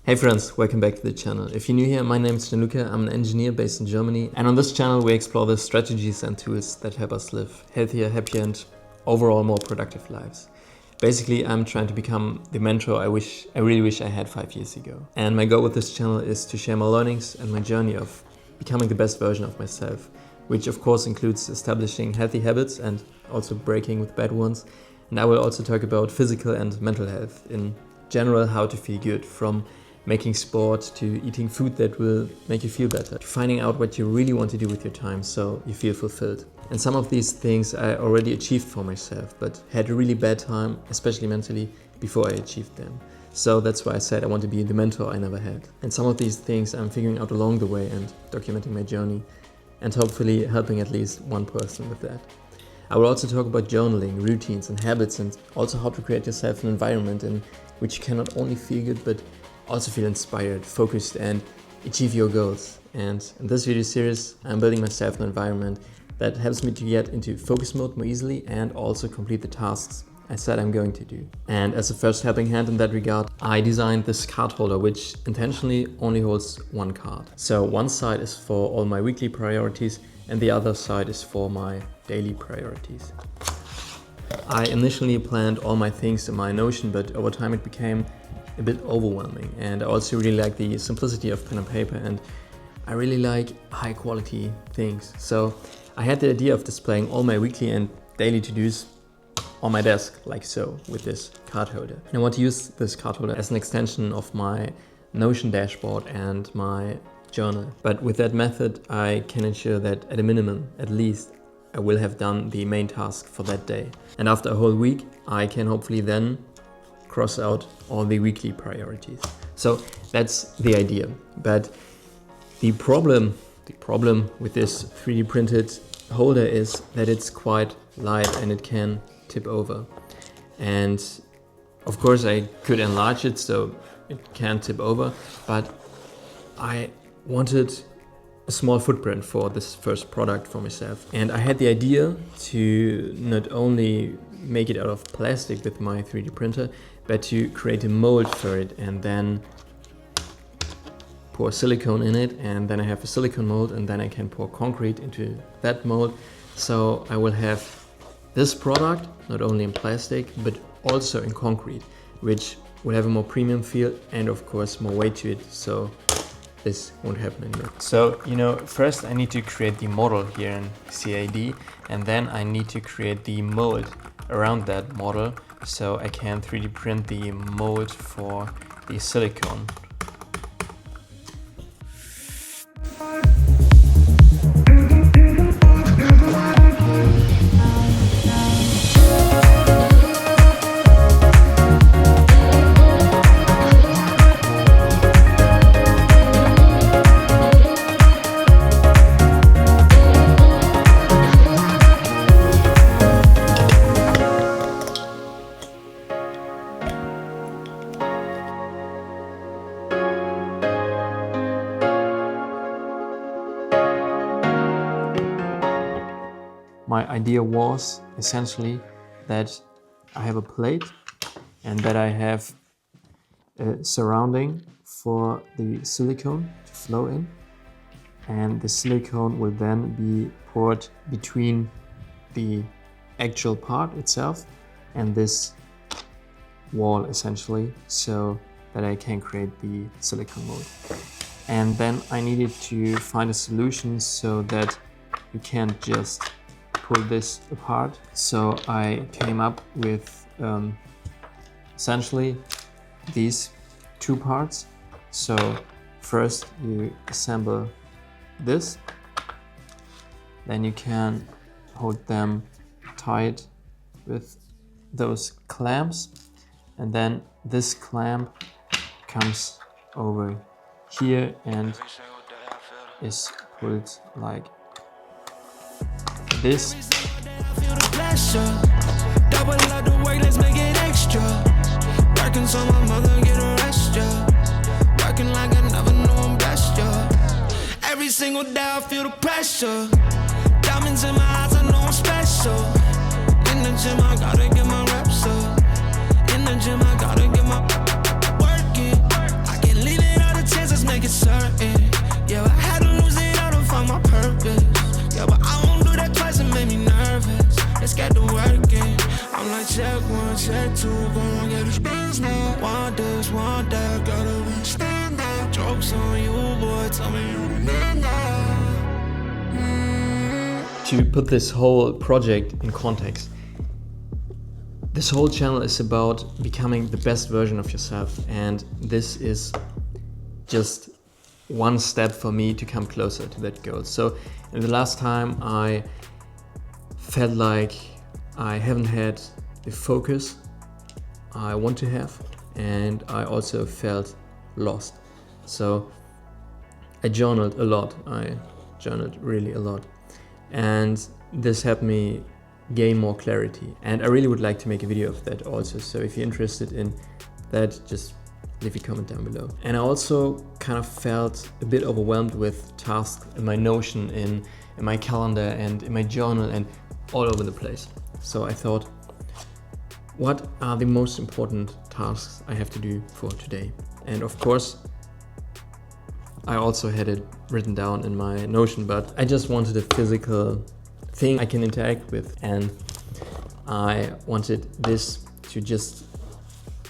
Hey friends, welcome back to the channel. If you're new here, my name is Gianluca. I'm an engineer based in Germany, and on this channel we explore the strategies and tools that help us live healthier, happier and overall more productive lives. Basically, I'm trying to become the mentor I really wish I had 5 years ago. And my goal with this channel is to share my learnings and my journey of becoming the best version of myself, which of course includes establishing healthy habits and also breaking with bad ones. And I will also talk about physical and mental health, in general how to feel good, from making sport to eating food that will make you feel better, to finding out what you really want to do with your time so you feel fulfilled. And some of these things I already achieved for myself, but had a really bad time, especially mentally, before I achieved them. So that's why I said I want to be the mentor I never had. And some of these things I'm figuring out along the way and documenting my journey, and hopefully helping at least one person with that. I will also talk about journaling, routines and habits, and also how to create yourself an environment in which you can not only feel good but also feel inspired, focused and achieve your goals. And in this video series, I'm building myself an environment that helps me to get into focus mode more easily and also complete the tasks I said I'm going to do. And as a first helping hand in that regard, I designed this card holder, which intentionally only holds one card. So one side is for all my weekly priorities and the other side is for my daily priorities. I initially planned all my things in my Notion, but over time it became a bit overwhelming, and I also really like the simplicity of pen and paper, and I really like high quality things. So I had the idea of displaying all my weekly and daily to-dos on my desk, like so, with this card holder. And I want to use this card holder as an extension of my Notion dashboard and my journal. But with that method, I can ensure that at a minimum, at least, I will have done the main task for that day. And after a whole week, I can hopefully then cross out all the weekly priorities. So that's the idea. But the problem with this 3D printed holder is that it's quite light and it can tip over. And of course I could enlarge it so it can tip over, but I wanted a small footprint for this first product for myself. And I had the idea to not only make it out of plastic with my 3D printer, but to create a mold for it and then pour silicone in it, and then I have a silicone mold, and then I can pour concrete into that mold. So I will have this product not only in plastic but also in concrete, which will have a more premium feel and of course more weight to it, so this won't happen anymore. So, first I need to create the model here in CAD, and then I need to create the mold around that model so I can 3D print the mold for the silicone. My idea was essentially that I have a plate and that I have a surrounding for the silicone to flow in, and the silicone will then be poured between the actual part itself and this wall essentially, so that I can create the silicone mold. And then I needed to find a solution so that you can't just pull this apart. So I came up with essentially these two parts. So first you assemble this, then you can hold them tight with those clamps, and then this clamp comes over here and is pulled like this. Double out the work, let's make it extra. Working so my mother get a rest, yeah. Working like I never knew I'm blessed, yeah. Every single day I feel the pressure. Diamonds in my eyes, I know I'm special. In the gym, I gotta get my reps up. In the gym, I gotta get my work in. I can leave To put this whole project in context, this whole channel is about becoming the best version of yourself, and this is just one step for me to come closer to that goal. So in the last time I felt like I haven't had the focus I want to have, and I also felt lost. So I journaled a lot. I journaled really a lot, and this helped me gain more clarity, and I really would like to make a video of that also. So if you're interested in that, just leave a comment down below. And I also kind of felt a bit overwhelmed with tasks in my Notion, in my calendar and in my journal and all over the place. So I thought, what are the most important tasks I have to do for today? And of course, I also had it written down in my Notion, but I just wanted a physical thing I can interact with, and I wanted this to just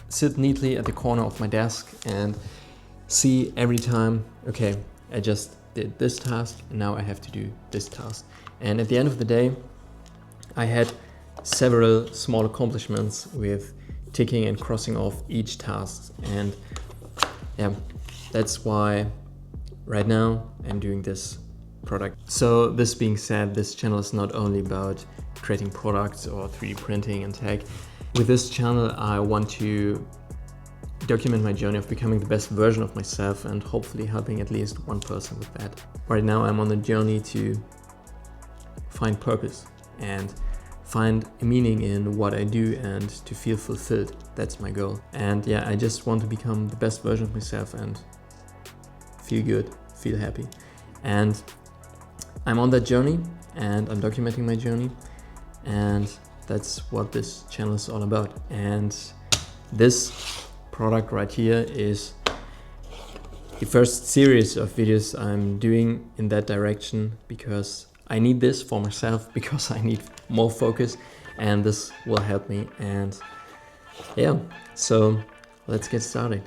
sit neatly at the corner of my desk and see every time, okay, I just did this task and now I have to do this task. And at the end of the day, I had several small accomplishments with ticking and crossing off each task. And yeah, that's why right now I'm doing this product. So this being said, this channel is not only about creating products or 3D printing and tech. With this channel, I want to document my journey of becoming the best version of myself and hopefully helping at least one person with that. Right now, I'm on the journey to find purpose and find a meaning in what I do and to feel fulfilled. That's my goal. And yeah, I just want to become the best version of myself and feel good, feel happy. And I'm on that journey and I'm documenting my journey, and that's what this channel is all about. And this product right here is the first series of videos I'm doing in that direction, because I need this for myself, because I need more focus, and this will help me. And yeah, so let's get started.